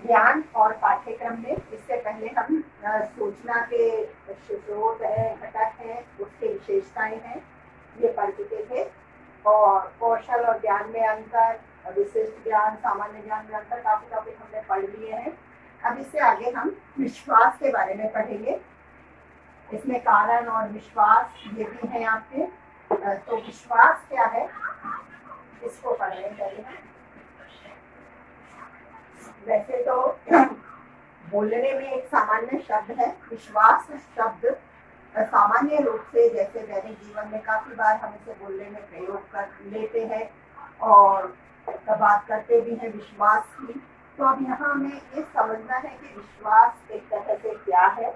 ज्ञान और पाठ्यक्रम में इससे पहले हम सूचना के स्रोत है, घटक हैं, उसके विशेषताएं हैं, ये पढ़ चुके थे। और कौशल और ज्ञान में अंतर, विशिष्ट ज्ञान, सामान्य ज्ञान में अंतर, काफी टॉपिक हमने पढ़ लिए हैं। अब इससे आगे हम विश्वास के बारे में पढ़ेंगे। इसमें कारण और विश्वास ये भी हैं आपके। तो विश्वास क्या है इसको पढ़ रहे हैं पहले हम। वैसे तो बोलने में एक सामान्य शब्द है विश्वास शब्द। सामान्य रूप से जैसे दैनिक जीवन में काफी बार हम इसे बोलने में प्रयोग कर लेते हैं और बात करते भी हैं विश्वास की। तो अब यहाँ हमें ये समझना है कि विश्वास एक तरह से क्या है।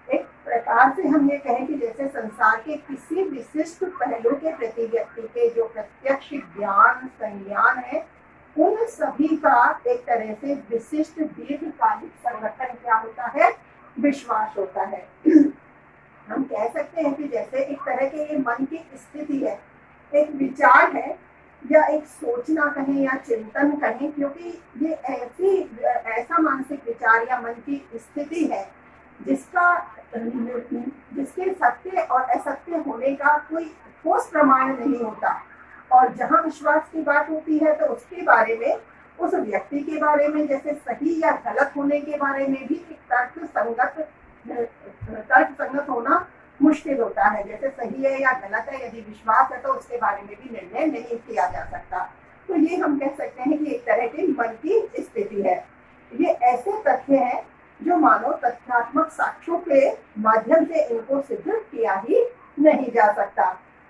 एक प्रकार से हम ये कहें कि जैसे संसार के किसी विशिष्ट पहलू के प्रति व्यक्ति के जो प्रत्यक्ष ज्ञान संज्ञान है, उन सभी का एक तरह से विशिष्ट दीर्घकालिक संगठन क्या होता है, विश्वास होता है। हम कह सकते हैं कि जैसे एक तरह के ये मन की स्थिति है, एक विचार है या एक सोचना कहें या चिंतन कहें, क्योंकि ये ऐसा मानसिक विचार या मन की स्थिति है जिसके सत्य और असत्य होने का कोई ठोस प्रमाण नहीं होता। और जहाँ विश्वास की बात होती है तो उसके बारे में, उस व्यक्ति के बारे में जैसे सही या गलत होने के बारे में भी एक तर्क संगत होना मुश्किल होता है। जैसे सही है या गलत है, यदि विश्वास है तो उसके बारे में भी निर्णय नहीं किया जा सकता। तो ये हम कह सकते हैं कि एक तरह की मन की स्थिति है। ये ऐसे तथ्य हैं जो मानो तथ्यात्मक साक्ष्यों के माध्यम से इनको सिद्ध किया ही नहीं जा सकता।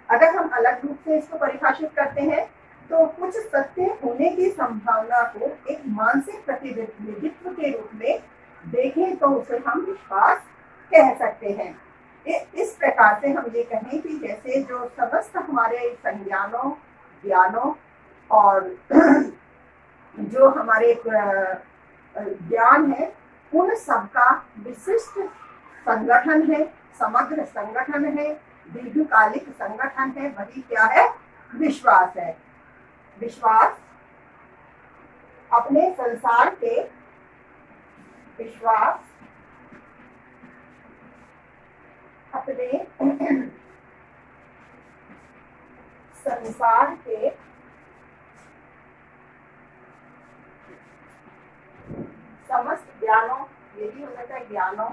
अगर हम अलग रूप से इसको परिभाषित करते हैं तो कुछ सत्य होने की संभावना को एक मानसिक प्रतिनिधित्व के रूप में देखें तो उसे हम विश्वास कह सकते हैं। इस प्रकार से हम ये कहें कि जैसे जो समस्त हमारे संज्ञानों, ज्ञानों और जो हमारे ज्ञान है, उन सबका विशिष्ट संगठन है, समग्र संगठन है, दीर्घकालिक संगठन है, वही क्या है, विश्वास है। विश्वास अपने संसार के संसार के समस्त ज्ञानों, ये भी होता है ज्ञानों,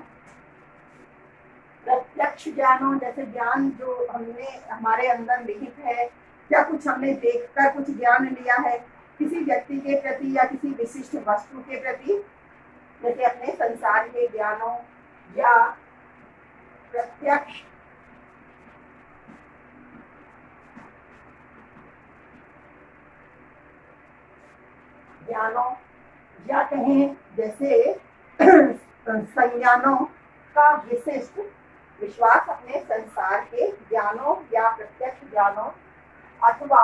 प्रत्यक्ष ज्ञानों, जैसे ज्ञान जो हमने हमारे अंदर निहित है, क्या कुछ हमने देखकर कुछ ज्ञान लिया है किसी व्यक्ति के प्रति या किसी विशिष्ट वस्तु के प्रति, जैसे अपने संसार के ज्ञानों या प्रत्यक्ष ज्ञानों, या कहें जैसे संज्ञानों का विशिष्ट। विश्वास अपने संसार के ज्ञानों या प्रत्यक्ष ज्ञानों अथवा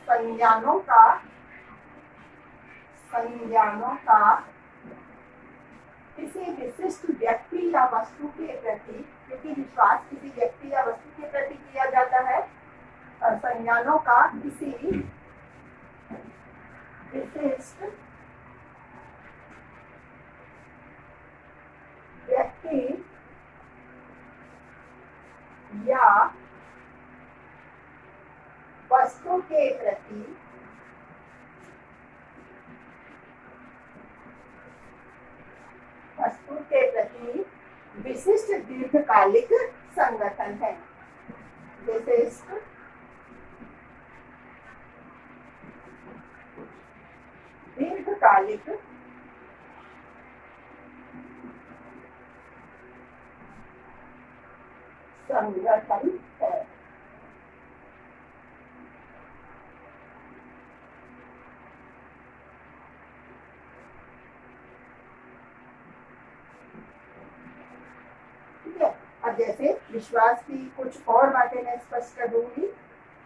संज्ञानों का किसी विशिष्ट व्यक्ति या वस्तु के प्रति, क्योंकि विश्वास किसी व्यक्ति या वस्तु के प्रति किया जाता है, संज्ञानों का किसी विशिष्ट व्यक्ति या वस्तु के प्रति विशिष्ट दीर्घकालिक संगठन है। विशिष्ट दीर्घकालिक संगठन है। अब जैसे विश्वास की कुछ और बातें मैं स्पष्ट कर दूंगी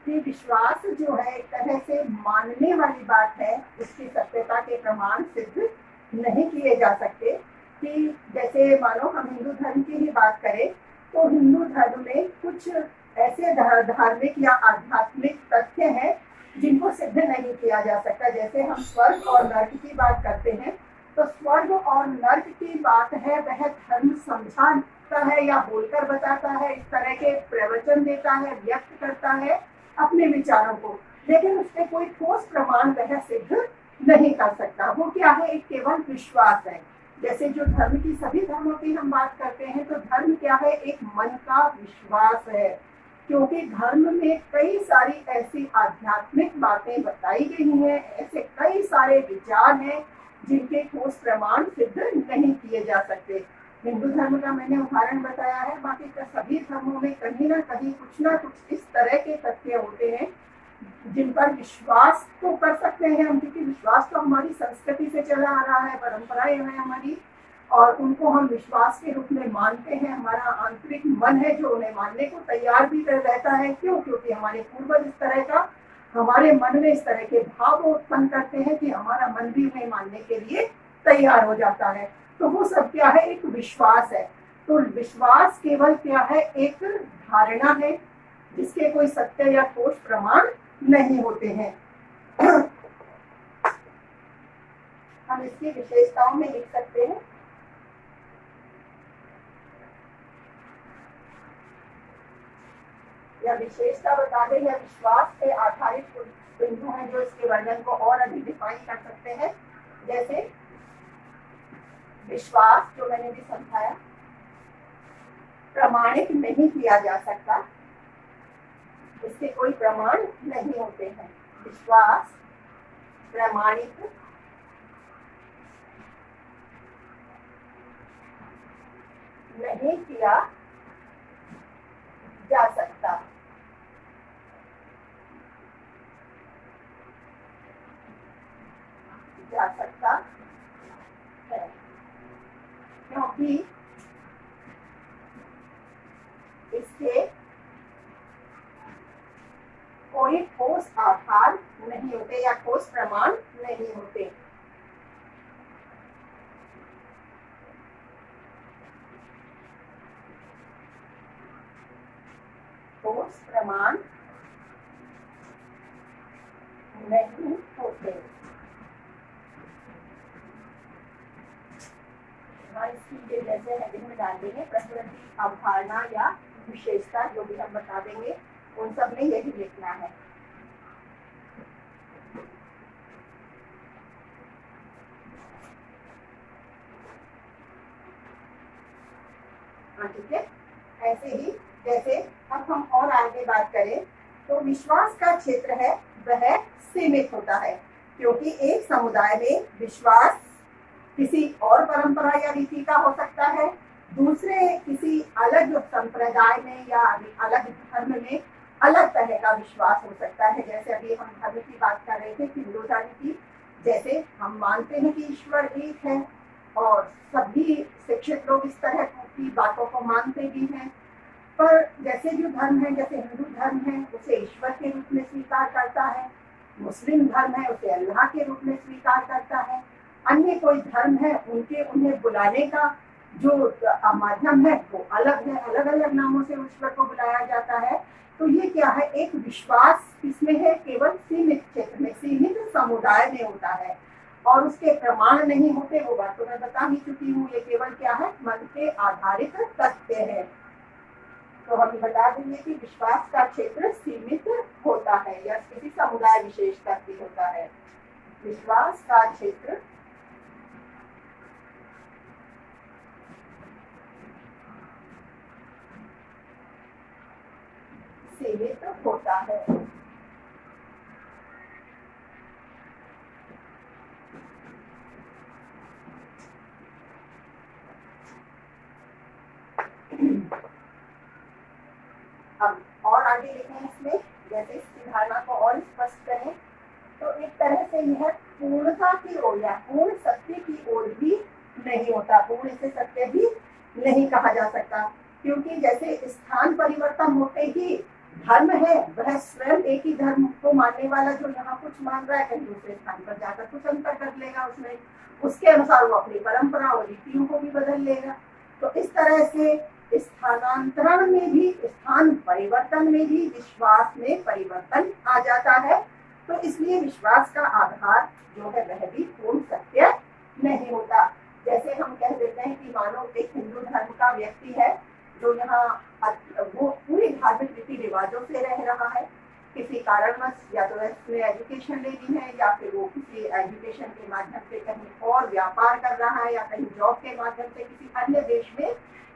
कि विश्वास जो है एक तरह से मानने वाली बात है, उसकी सत्यता के प्रमाण सिद्ध नहीं किए जा सकते। कि जैसे मानो हम हिंदू धर्म की ही बात करें तो हिंदू धर्म में कुछ ऐसे धार्मिक या आध्यात्मिक तथ्य हैं जिनको सिद्ध नहीं किया जा सकता। जैसे हम स्वर्ग और नर्क की बात करते हैं, तो स्वर्ग और नर्क की बात है वह धर्म समझाता है या बोलकर बताता है, इस तरह के प्रवचन देता है, व्यक्त करता है अपने विचारों को, लेकिन उससे कोई ठोस प्रमाण वह सिद्ध नहीं कर सकता। वो क्या है, एक केवल विश्वास है। जैसे जो धर्म की, सभी धर्मों की हम बात करते हैं, तो धर्म क्या है, एक मन का विश्वास है। क्योंकि धर्म में कई सारी ऐसी आध्यात्मिक बातें बताई गई हैं, ऐसे कई सारे विचार हैं जिनके ठोस प्रमाण सिद्ध नहीं किए जा सकते। हिंदू धर्म का मैंने उदाहरण बताया है, बाकी का सभी धर्मों में कहीं ना कहीं कुछ ना कुछ इस तरह के तथ्य होते हैं जिन पर विश्वास तो कर सकते हैं हम, क्योंकि विश्वास तो हमारी संस्कृति से चला आ रहा है, परंपराएं हैं हमारी, और उनको हम विश्वास के रूप में मानते हैं। हमारा आंतरिक मन है जो उन्हें मानने को तैयार भी रहता है। क्यों? क्योंकि हमारे पूर्वज इस तरह का हमारे मन में इस तरह के भाव उत्पन्न करते हैं कि हमारा मन भी उन्हें मानने के लिए तैयार हो जाता है। तो वो सब क्या है, एक विश्वास है। तो विश्वास केवल क्या है, एक धारणा है जिसके कोई सत्य या ठोस प्रमाण नहीं होते हैं। हम इसकी विशेषताओं में लिख सकते हैं। या विशेषता बता दें, या विश्वास पे आधारित कुछ बिंदु हैं जो इसके वर्णन को और अधिक डिफाइन कर सकते हैं। जैसे विश्वास, जो मैंने भी समझाया, प्रमाणित नहीं किया जा सकता, इसके कोई प्रमाण नहीं होते हैं। विश्वास प्रमाणित नहीं किया जा सकता। है, क्योंकि इसके कोई ठोस आधार नहीं होते या ठोस प्रमाण नहीं होते। ठोस प्रमाण नहीं होते। इसकी जैसे हेडिंग में डाल देंगे, प्रकृति, अवधारणा या विशेषता, जो भी हम बता देंगे उन सब में यही लिखना है। ठीक है। ऐसे ही जैसे अब हम और आगे बात करें तो विश्वास का क्षेत्र है वह सीमित होता है, क्योंकि एक समुदाय में विश्वास किसी और परंपरा या रीति का हो सकता है, दूसरे किसी अलग संप्रदाय में या अलग धर्म में अलग तरह का विश्वास हो सकता है। जैसे अभी हम धर्म की बात कर रहे थे, हिंदू धर्म की, जैसे हम मानते हैं कि ईश्वर एक है और सभी शिक्षित लोग इस तरह की बातों को मानते भी हैं, पर जैसे जो धर्म है, जैसे हिंदू धर्म है उसे ईश्वर के रूप में स्वीकार करता है, मुस्लिम धर्म है उसे अल्लाह के रूप में स्वीकार करता है, अन्य कोई धर्म है उन्हें बुलाने का जो माध्यम है वो अलग है, अलग अलग नामों से ईश्वर को बुलाया जाता है। तो ये क्या है, एक विश्वास किसमें है, केवल सीमित क्षेत्र में, सीमित समुदाय में होता है और उसके प्रमाण नहीं होते। वो बात तो मैं बता ही चुकी हूँ। ये केवल क्या है, मन के आधारित तथ्य है। तो हम बता देंगे कि विश्वास का क्षेत्र सीमित होता है या किसी समुदाय विशेष तक ही होता है। विश्वास का क्षेत्र सीमित होता है। अब और आगे लिखें इसमें, जैसे इसकी धारणा को और स्पष्ट करें तो एक तरह से यह पूर्णता की ओर या पूर्ण सत्य की ओर भी नहीं होता, पूर्ण से सत्य भी नहीं कहा जा सकता, क्योंकि जैसे स्थान परिवर्तन होते ही धर्म है वह स्वयं एक ही धर्म को मानने वाला जो यहाँ कुछ मान रहा है कहीं दूसरे स्थान पर जाकर कुछ अंतर कर लेगा, उसमें उसके अनुसार वो अपनी परंपरा और रीतियों को भी बदल लेगा। तो इस तरह से स्थान परिवर्तन में भी विश्वास में परिवर्तन आ जाता है तो इसलिए विश्वास का आधार जो है वह भी पूर्ण सत्य नहीं होता। जैसे हम कह देते हैं कि मानो एक हिंदू धर्म का व्यक्ति है जो यहाँ वो पूरी धार्मिक रीति रिवाजों से रह रहा है, किसी कारणवश या तो उसने एजुकेशन ले ली है या फिर वो किसी एजुकेशन के माध्यम से कहीं और व्यापार कर रहा है या कहीं जॉब के माध्यम से किसी अन्य देश में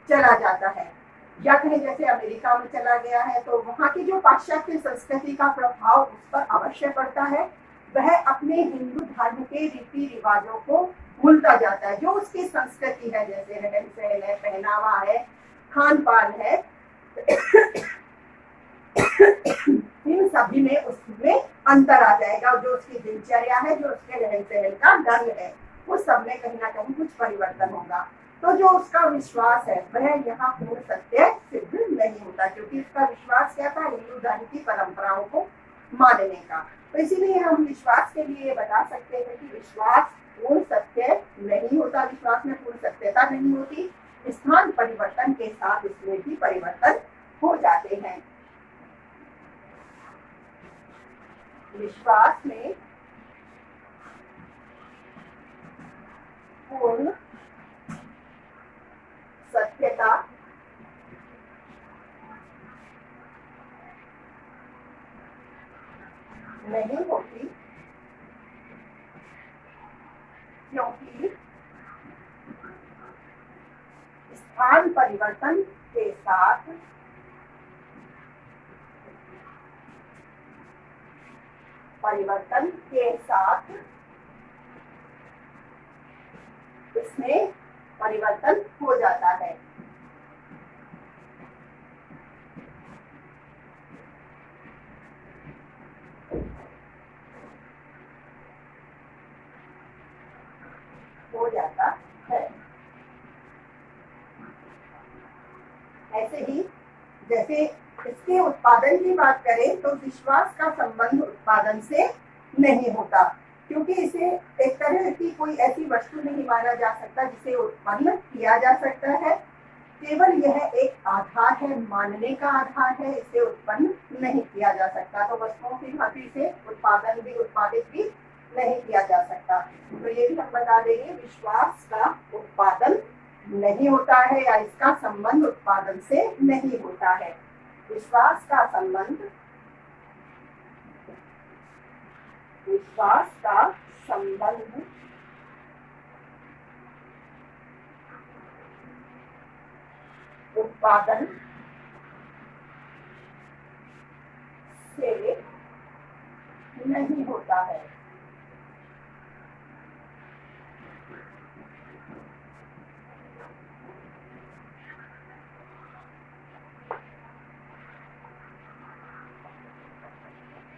चला जाता है, या कहीं जैसे अमेरिका में चला गया है, तो वहाँ की जो पाश्चात्य संस्कृति का प्रभाव उस पर अवश्य पड़ता है। वह अपने हिंदू धर्म के रीति रिवाजों को भूलता जाता है, जो उसकी संस्कृति है, जैसे रहन सहन है, पहनावा है, खान पान है, इन सभी में उसमें अंतर आ जाएगा। जो उसकी दिनचर्या है, जो उसके रहन सहन का ढंग है, वो सब में कहीं ना कहीं कुछ परिवर्तन होगा। तो जो उसका विश्वास है वह यहाँ पूर्ण सत्य सिद्ध नहीं होता, क्योंकि उसका विश्वास क्या था, हिंदू धर्म की परंपराओं को मानने का। तो इसीलिए हम विश्वास के लिए बता सकते हैं कि विश्वास पूर्ण सत्य नहीं होता, विश्वास में पूर्ण सत्यता नहीं होती। स्थान परिवर्तन के साथ इसमें भी परिवर्तन हो जाते हैं। विश्वास में पूर्ण सत्यता नहीं होती, क्योंकि स्थान परिवर्तन के साथ इसमें परिवर्तन हो जाता है। ऐसे ही जैसे इसके उत्पादन की बात करें तो विश्वास का संबंध उत्पादन से नहीं होता, क्योंकि इसे एक तरह की कोई ऐसी वस्तु नहीं माना जा सकता जिसे उत्पन्न किया जा सकता है। केवल यह एक आधार है, मानने का आधार है, इसे उत्पन्न नहीं किया जा सकता। तो वस्तुओं की भांति से उत्पादित भी नहीं किया जा सकता। तो ये भी हम बता देंगे, विश्वास का उत्पादन नहीं होता है या इसका संबंध उत्पादन से नहीं होता है। विश्वास का संबंध उत्पादन से नहीं होता है।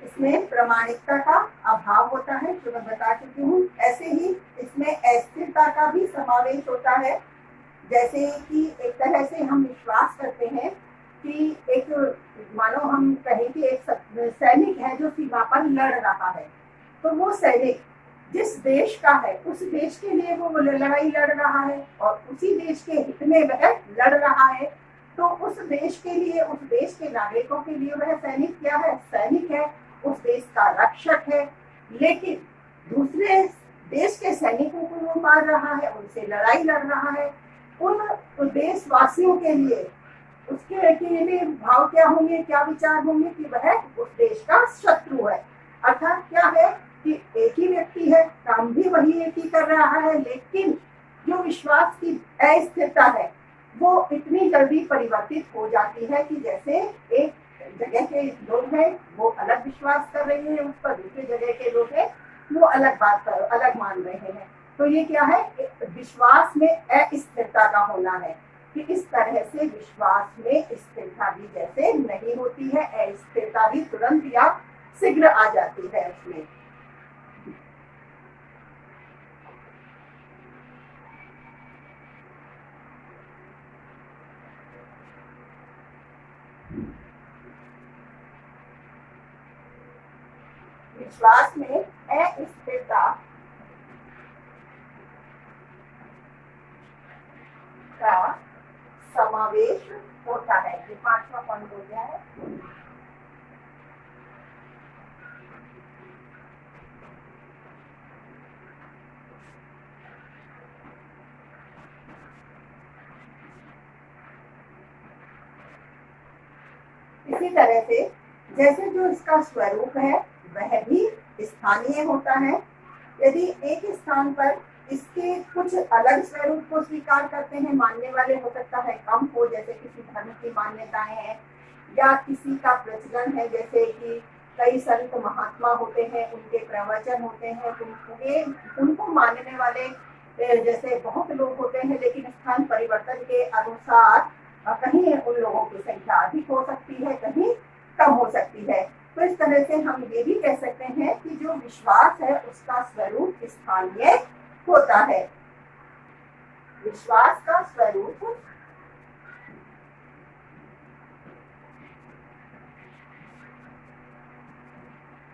इसमें प्रामाणिकता का अभाव होता है, जो मैं बता चुकी हूँ। ऐसे ही इसमें अस्थिरता का भी समावेश होता है। जैसे कि एक तरह से हम विश्वास करते हैं कि एक मानो हम कहें कि एक सैनिक है जो सीमा पर लड़ रहा है, तो वो सैनिक जिस देश का है उस देश के लिए वो लड़ाई लड़ रहा है और उसी देश के हित में वह लड़ रहा है। तो उस देश के लिए, उस देश के नागरिकों के लिए वह सैनिक क्या है, सैनिक है, उस देश का रक्षक है। लेकिन दूसरे देश के सैनिकों को वो मार रहा है, उनसे लड़ाई लड़ रहा है। उन देशवासियों के लिए उसके लिए भाव क्या होंगे, क्या विचार होंगे कि वह उस देश का शत्रु है। अर्थात क्या है कि एक ही व्यक्ति है, काम भी वही एक ही कर रहा है, लेकिन जो विश्वास की अस्थिरता है वो इतनी जल्दी परिवर्तित हो जाती है कि जैसे एक जगह के लोग हैं वो अलग विश्वास कर रहे हैं उस पर, दूसरी जगह के लोग हैं वो अलग मान रहे हैं। तो ये क्या है, विश्वास में अस्थिरता का होना है कि इस तरह से विश्वास में स्थिरता भी जैसे नहीं होती है, अस्थिरता भी तुरंत या शीघ्र आ जाती है उसमें। विश्वास में अस्थिरता का समावेश होता है। ये 5वां पॉइंट हो गया है। इसी तरह से जैसे जो इसका स्वरूप है वह भी स्थानीय होता है। यदि एक स्थान पर इसके कुछ अलग स्वरूप को स्वीकार करते हैं मानने वाले, हो सकता है कम हो, जैसे किसी धर्म की मान्यताएं हैं या किसी का प्रचलन है, जैसे कि कई संत महात्मा होते हैं, उनके प्रवचन होते हैं, उनको मानने वाले जैसे बहुत लोग होते हैं, लेकिन स्थान परिवर्तन के अनुसार कहीं उन लोगों की संख्या अधिक हो सकती है, कहीं कम हो सकती है। तो इस तरह से हम ये भी कह सकते हैं कि जो विश्वास है उसका स्वरूप स्थानीय होता है। विश्वास का स्वरूप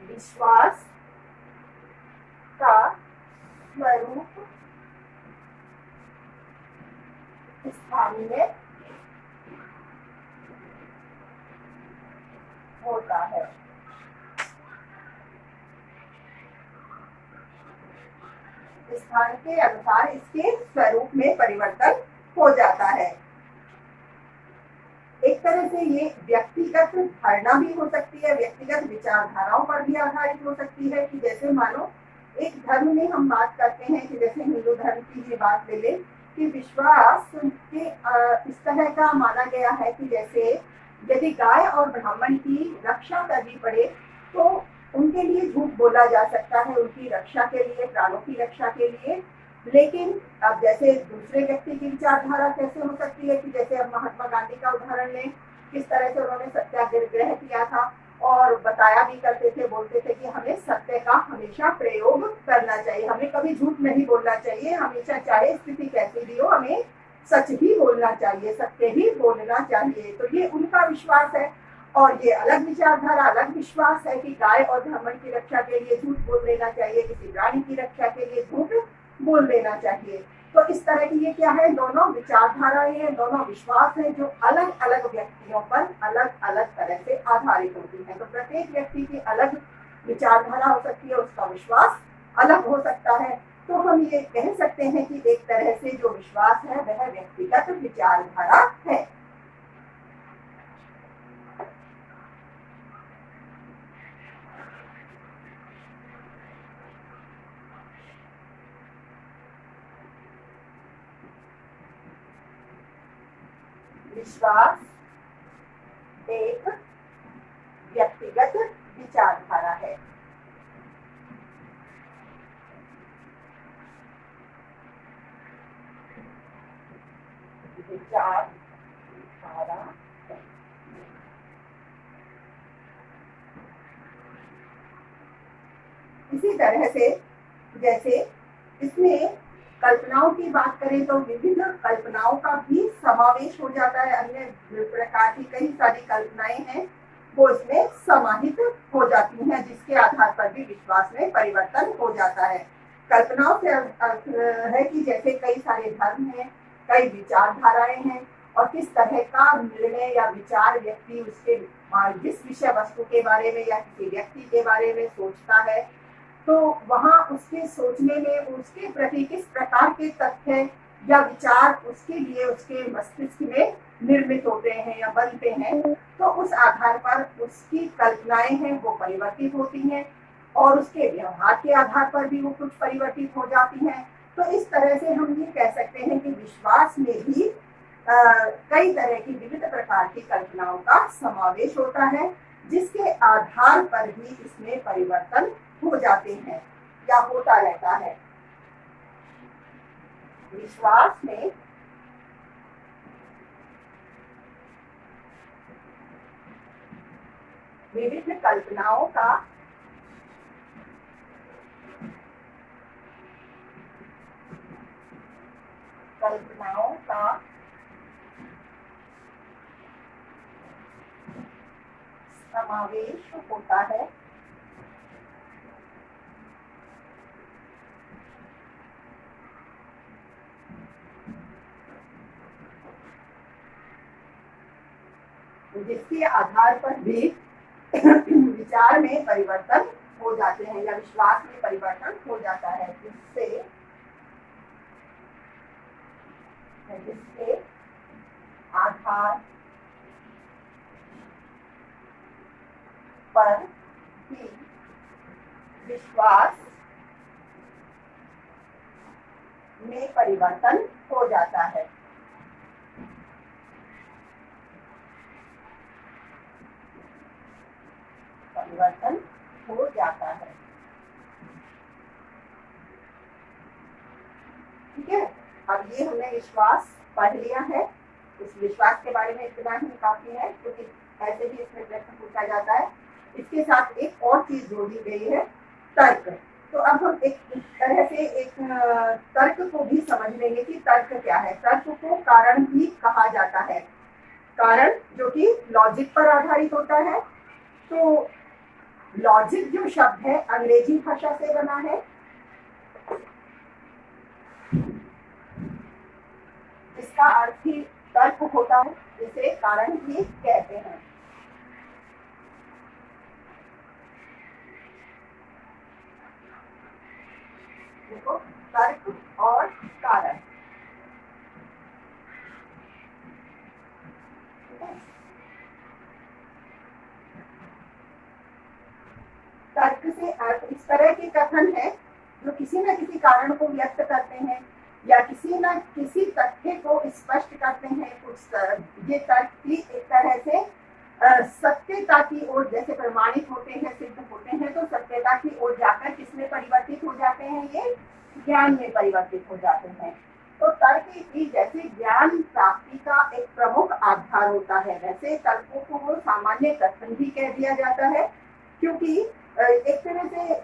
विश्वास का स्वरूप स्थानीय होता है। स्थान के अनुसार इसके स्वरूप में परिवर्तन हो जाता है। एक तरह से ये व्यक्तिगत धारणा भी हो सकती है, व्यक्तिगत विचारधाराओं पर भी आधारित हो सकती है कि जैसे मानो एक धर्म में हम बात करते हैं कि जैसे हिंदू धर्म की ये बात ले ले कि विश्वास के इस तरह का माना गया है कि जैसे यदि गाय और ब्राह्मण की रक्षा करनी पड़े तो उनके लिए झूठ बोला जा सकता है, उनकी रक्षा के लिए, प्राणों की रक्षा के लिए। लेकिन अब जैसे दूसरे व्यक्ति की विचारधारा कैसे हो सकती है कि जैसे अब महात्मा गांधी का उदाहरण लें, किस तरह से उन्होंने सत्याग्रह किया था और बताया भी करते थे, बोलते थे कि हमें सत्य का हमेशा प्रयोग करना चाहिए, हमें कभी झूठ नहीं बोलना चाहिए, हमेशा चाहे स्थिति कैसी भी हो हमें सच ही बोलना चाहिए, सत्य ही बोलना चाहिए। तो ये उनका विश्वास है। और ये अलग विचारधारा, अलग विश्वास है कि गाय और ब्राह्मण की रक्षा के लिए झूठ बोल लेना चाहिए, किसी प्राणी की रक्षा के लिए झूठ बोल लेना चाहिए। तो इस तरह की ये क्या है, दोनों विचारधाराएं हैं, दोनों विश्वास हैं जो अलग अलग व्यक्तियों पर अलग अलग तरह से आधारित होती हैं। तो प्रत्येक व्यक्ति की अलग विचारधारा हो सकती है, उसका विश्वास अलग हो सकता है। तो हम ये कह सकते हैं कि एक तरह से जो विश्वास है वह व्यक्तिगत विचारधारा है। विश्वास एक व्यक्तिगत विचारधारा है। विचारधारा इसी तरह से जैसे इसमें कल्पनाओं की बात करें तो विभिन्न कल्पनाओं का भी समावेश हो जाता है, अन्य प्रकार की कई सारी कल्पनाएं हैं वो इसमें समाहित हो जाती हैं, जिसके आधार पर भी विश्वास में परिवर्तन हो जाता है। कल्पनाओं से अर्थ है कि जैसे कई सारे धर्म हैं, कई विचारधाराएं हैं और किस तरह का निर्णय या विचार व्यक्ति उसके जिस विषय वस्तु के बारे में या किसी व्यक्ति के बारे में सोचता है, तो वहां उसके सोचने में उसके प्रति किस प्रकार के तथ्य या विचार उसके लिए उसके मस्तिष्क में निर्मित होते हैं या बनते हैं, तो उस आधार पर उसकी कल्पनाएं हैं वो परिवर्तित होती हैं और उसके व्यवहार के आधार पर भी वो कुछ परिवर्तित हो जाती हैं। तो इस तरह से हम ये कह सकते हैं कि विश्वास में भी कई तरह की विविध प्रकार की कल्पनाओं का समावेश होता है, जिसके आधार पर भी इसमें परिवर्तन हो जाते हैं या होता रहता है। विश्वास में विभिन्न कल्पनाओं का समावेश होता है। जिसके आधार पर भी विचार में परिवर्तन हो जाते हैं या विश्वास में परिवर्तन हो जाता है, जिसके आधार पर ही विश्वास में परिवर्तन हो जाता है। परिवर्तन हो जाता है। ठीक है, अब ये हमने विश्वास पढ़ लिया है। इस विश्वास के बारे में इतना ही काफी है, क्योंकि ऐसे भी इसमें प्रश्न पूछा जाता है। इसके साथ एक और चीज जोड़ी गई है, तर्क। तो अब हम एक तरह से एक तर्क को भी समझ लेंगे कि तर्क क्या है। तर्क को कारण भी कहा जाता है। कारण जो कि लॉजिक पर आधारित होता है। तो लॉजिक जो शब्द है अंग्रेजी भाषा से बना है, इसका अर्थ ही तर्क होता है, जिसे कारण भी कहते हैं। देखो, तर्क और कारण। तर्क से अर्थ इस तरह के कथन है जो किसी न किसी कारण को व्यक्त करते हैं या किसी न किसी तथ्य को स्पष्ट करते हैं। कुछ ये तर्क की एक तरह से सत्यता की ओर जैसे प्रमाणित होते हैं, सिद्ध होते हैं, तो सत्यता की ओर जाकर किसमें परिवर्तित हो जाते हैं? ये ज्ञान में परिवर्तित हो जाते हैं। तो तर्क भी जैसे ज्ञान प्राप्ति का एक प्रमुख आधार होता है, वैसे तर्कों को सामान्य कथन भी कह दिया जाता है, क्योंकि एक तरह से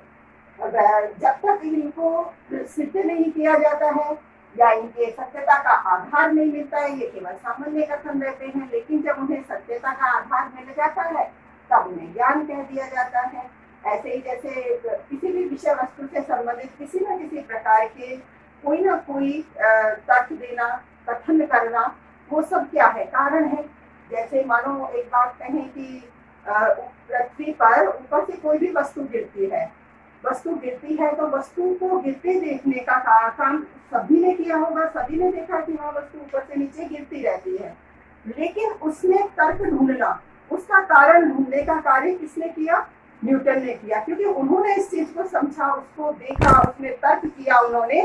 जब तक इनको सिद्ध नहीं किया जाता है या इनके सत्यता का आधार नहीं मिलता है, ये केवल सामान्य कथन रहते हैं। लेकिन जब उन्हें सत्यता का आधार मिल जाता है तब उन्हें ज्ञान कह दिया जाता है। ऐसे ही जैसे किसी भी विषय वस्तु से संबंधित किसी न किसी प्रकार के कोई ना कोई तर्क देना, कथन करना, वो सब क्या है? कारण है। जैसे मानो एक बात कहें कि पृथ्वी पर ऊपर से कोई भी वस्तु गिरती है, तो वस्तु को गिरते देखने का काम सभी ने किया होगा। सभी ने देखा कि वहाँ वस्तु ऊपर से नीचे गिरती रहती है, लेकिन उसमें तर्क ढूंढना, उसका कारण ढूंढने का कार्य किसने किया? न्यूटन ने किया, क्योंकि उन्होंने इस चीज को समझा, उसको देखा, उसमें तर्क किया उन्होंने।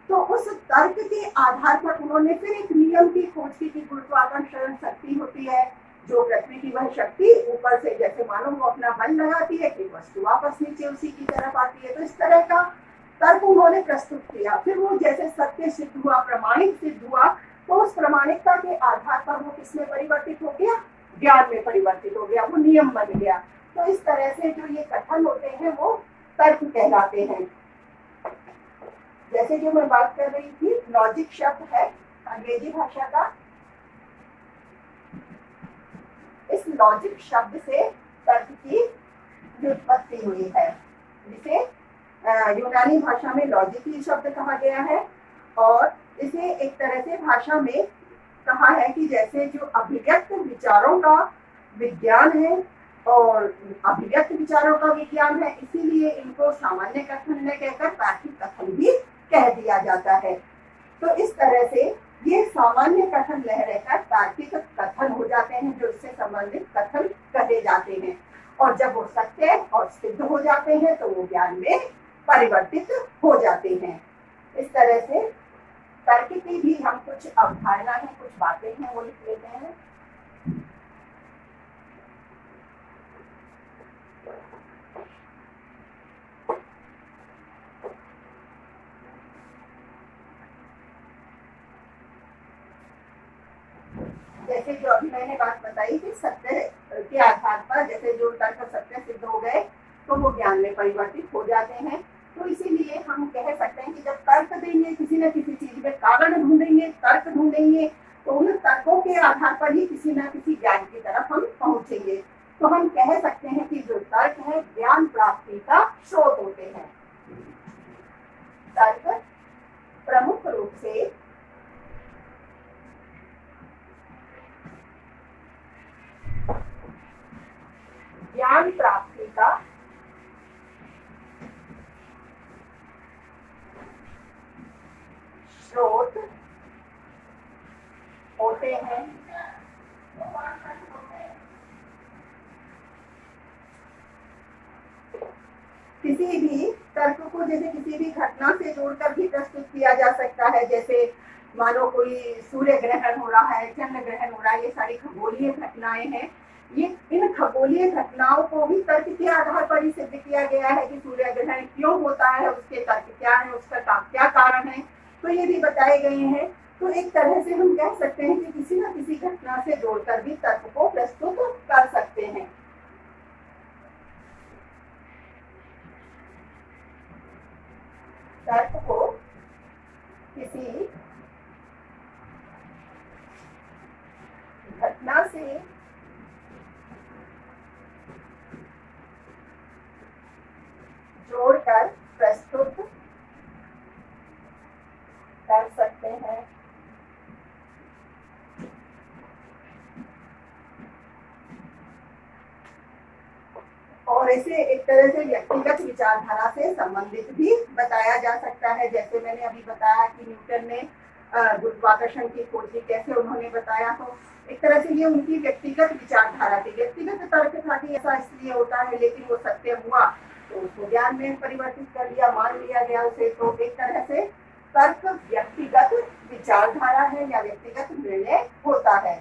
तो उस तर्क के आधार पर उन्होंने फिर एक नियम की खोज की कि गुरुत्वाकर्षण शक्ति होती है, जो पृथ्वी की वह शक्ति ऊपर से जैसे मानो वो अपना बल लगाती है कि वस्तु वापस नीचे उसी की तरफ आती है। तो इस तरह का तर्क उन्होंने प्रस्तुत किया। फिर वो जैसे सत्य सिद्ध हुआ, प्रमाणिक सिद्ध हुआ, तो उस प्रमाणिकता के आधार पर वो किसमें परिवर्तित हो गया? ज्ञान में परिवर्तित हो गया, वो नियम बन गया। तो इस तरह से जो ये कथन होते हैं वो तर्क कहलाते हैं। जैसे जो मैं बात कर रही थी, लॉजिक शब्द है अंग्रेजी भाषा का। इस लॉजिक शब्द से तर्क की व्युत्पत्ति हुई है, जिसे यूनानी भाषा में लॉजिक शब्द कहा गया है। और इसे एक तरह से भाषा में कहा है कि जैसे जो अभिव्यक्त विचारों का विज्ञान है और अभिव्यक्त विचारों का विज्ञान है, इसीलिए इनको सामान्य कथन न कहकर तार्किक कथन भी कह दिया जाता है। तो इस तरह से ये सामान्य कथन रह रहकर तार्किक कथन हो जाते हैं, जो इससे संबंधित कथन कहे जाते हैं। और जब वो सत्य और सिद्ध हो जाते हैं तो वो ज्ञान में परिवर्तित हो जाते हैं। इस तरह से तर्क की भी हम कुछ अवधारणा है, कुछ बातें हैं, वो लिख लेते हैं। जैसे जो अभी मैंने बात बताई कि सत्य के आधार पर जैसे जो तर्क सत्य सिद्ध हो गए तो वो ज्ञान में परिवर्तित हो जाते हैं। तो इसीलिए हम कह सकते हैं कि जब तर्क देंगे, किसी न किसी चीज में कारण ढूंढेंगे, तर्क ढूंढेंगे, तो उन तर्कों के आधार पर ही किसी न किसी ज्ञान की तरफ हम पहुंचेंगे। तो हम कह सकते हैं कि जो तर्क है ज्ञान प्राप्ति का स्रोत होते हैं। तर्क प्रमुख रूप से ज्ञान प्राप्ति का स्रोत होते हैं। किसी भी तर्क को जैसे किसी भी घटना से जोड़कर भी प्रस्तुत किया जा सकता है। जैसे मानो कोई सूर्य ग्रहण हो रहा है, चंद्र ग्रहण हो रहा है, ये सारी खगोलीय घटनाएं हैं। ये इन खगोलीय घटनाओं को भी तर्क के आधार पर ही सिद्ध किया गया है कि सूर्य ग्रहण क्यों होता है, उसके तर्क क्या है, उसका क्या कारण है, तो ये भी बताए गए हैं। तो एक तरह से हम कह सकते हैं कि किसी न किसी घटना से जोड़कर भी तर्क को प्रस्तुत कर सकते हैं। तर्क को किसी घटना से जोड़कर प्रस्तुत कर सकते हैं। और इसे एक तरह से व्यक्तिगत विचारधारा से संबंधित भी बताया जा सकता है। जैसे मैंने अभी बताया कि न्यूटन ने गुरुत्वाकर्षण की खोज कैसे उन्होंने बताया, तो एक तरह से ये उनकी व्यक्तिगत विचारधारा थी, व्यक्तिगत तर्क था कि ऐसा इसलिए होता है, लेकिन वो सत्य हुआ तो उसको ज्ञान में परिवर्तित कर लिया, मान लिया गया उसे। तो एक तरह से तर्क व्यक्तिगत विचारधारा है या व्यक्तिगत निर्णय होता है।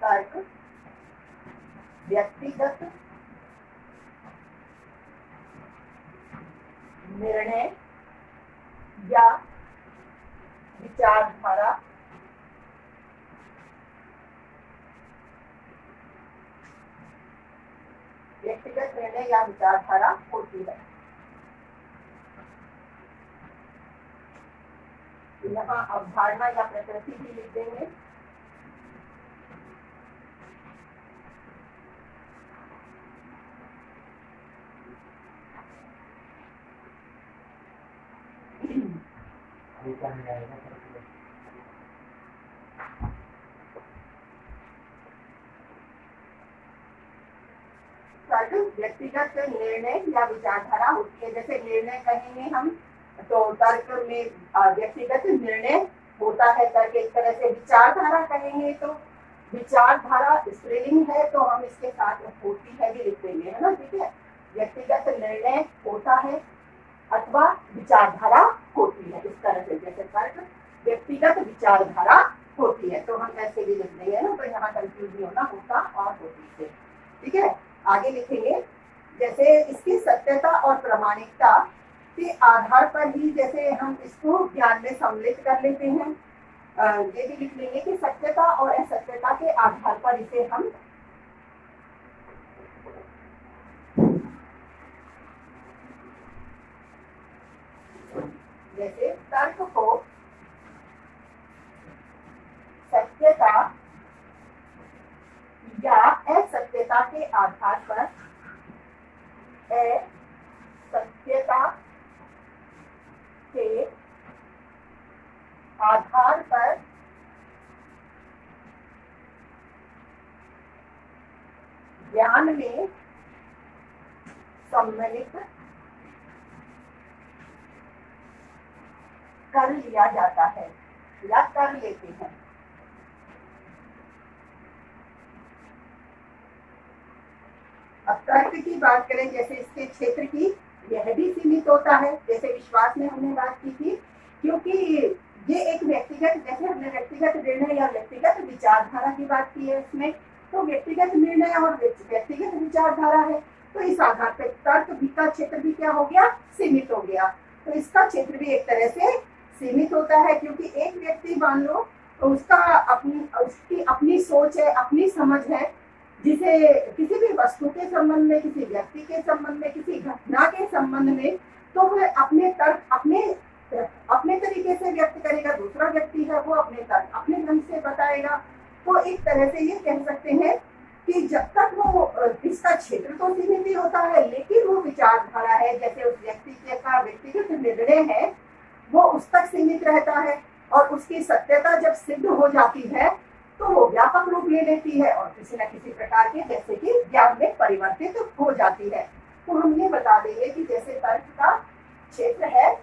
तर्क व्यक्तिगत निर्णय या विचारधारा व्यक्तिगत निर्णय या विचारधारा होती है। यहाँ अवधारणा या प्रकृति भी लिख देंगे। व्यक्तिगत निर्णय या विचारधारा होती है। जैसे निर्णय कहेंगे हम तो तर्क में व्यक्तिगत निर्णय होता है। तर्क एक तरह से विचारधारा कहेंगे तो विचारधारा स्त्रीलिंग है तो हम इसके साथ होती है भी लिख देंगे, है ना, ठीक है। व्यक्तिगत निर्णय होता है अथवा विचारधारा होती है, इस तरह से। जैसे तर्क व्यक्तिगत विचारधारा होती है तो हम ऐसे भी लिख देंगे ना, तो यहाँ कंफ्यूज नहीं होना, होता और होती से, ठीक है। आगे लिखेंगे जैसे इसकी सत्यता और प्रामाणिकता के आधार पर ही जैसे हम इसको ज्ञान में सम्मिलित कर लेते हैं। ये भी लिख लेंगे कि सत्यता और असत्यता के आधार पर इसे हम जैसे तर्क को सत्यता या असत्यता के आधार पर असत्यता के आधार पर ज्ञान में सम्मिलित कर लिया जाता है या कर लेते हैं। अब तर्क की बात करें, जैसे इसके क्षेत्र की, यह भी सीमित होता है। जैसे विश्वास में हमने बात की थी, क्योंकि ये एक व्यक्तिगत, जैसे हमने व्यक्तिगत निर्णय या व्यक्तिगत विचारधारा की बात की है इसमें, तो व्यक्तिगत निर्णय और व्यक्तिगत विचारधारा है, तो इस आधार पर तर्क भी का क्षेत्र भी क्या हो गया, सीमित हो गया। तो इसका क्षेत्र भी एक तरह से सीमित होता है, क्योंकि एक व्यक्ति मान लो उसकी अपनी सोच है, अपनी समझ है, जिसे किसी भी वस्तु के संबंध में, किसी व्यक्ति के संबंध में, किसी घटना के संबंध में, तो वह अपने तर्क अपने तरीके से व्यक्त करेगा। दूसरा व्यक्ति है वो अपने तर्क अपने ढंग से बताएगा। तो एक तरह से ये कह सकते हैं कि जब तक वो इसका क्षेत्र तो सीमित ही होता है, लेकिन वो विचारधारा है, जैसे उस व्यक्ति का व्यक्तिगत निर्णय है, वो उस तक सीमित रहता है, और उसकी सत्यता जब सिद्ध हो जाती है तो वो व्यापक रूप ले लेती है और किसी न किसी प्रकार के जैसे कि ज्ञान में परिवर्तित हो जाती है। तो हम ये बता देंगे कि जैसे तर्क का क्षेत्र है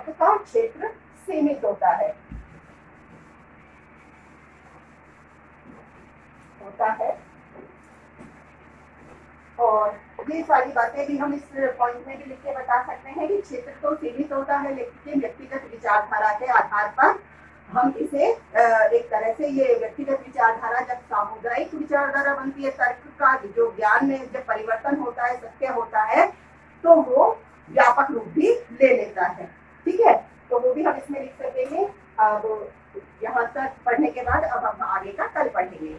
तर्क का क्षेत्र सीमित होता है और ये सारी बातें भी हम इस पॉइंट में भी लिख के बता सकते हैं कि क्षेत्र तो सीमित होता है, लेकिन व्यक्तिगत विचारधारा के आधार पर हम इसे एक तरह से, ये व्यक्तिगत विचारधारा जब सामुदायिक विचारधारा बनती है, तर्क का जो ज्ञान में जब परिवर्तन होता है, सत्य होता है, तो वो व्यापक रूप भी ले लेता है। ठीक है, तो वो भी हम इसमें लिख सकेंगे। अब यहाँ तक पढ़ने के बाद अब हम आगे का कल पढ़ेंगे।